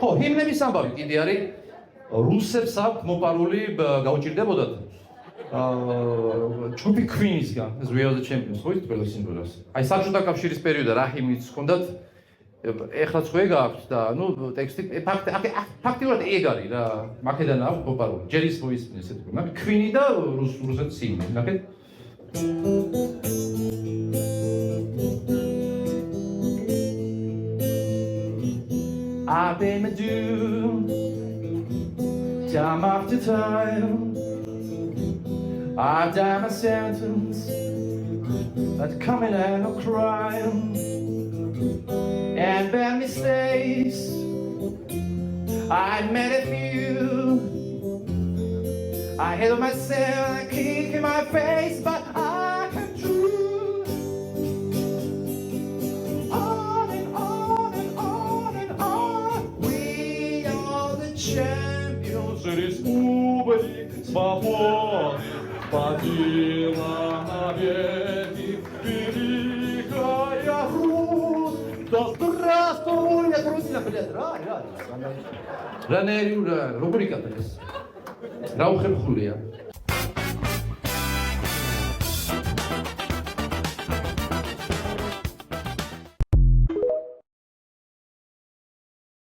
ხო, ჰიმნების ამბავი კიდე არის რუსებს აქვს მოპარული გაუჭირდებოდათ ჩუბი ქვინისგან ეს We Are The Champions ხო ის ყველა სიმღერას აი საბჭოთა კავშირის პერიოდში რა ჰიმნიც ჰქონდათ ეხლა ხო ეგ აქვს და ნუ ტექსტი ფაქტიურად ეგ არის რა მაქედან აქვს მოპარული ჯერ ის მოისმინე ესეთი მაგრამ ქვინი და რუსეთის ჰიმნი ნახეთ I've been doomed time after time I've done my sentence but coming out of crime and bad mistakes I made a few I hate myself I kick in my face but I can choose on and on and on and on we are the champions республик свободы Побила навеки великая Русь Да здравствует Русь блядь რა ნერვიურა როგორ იკატა ეს რა უხერხულია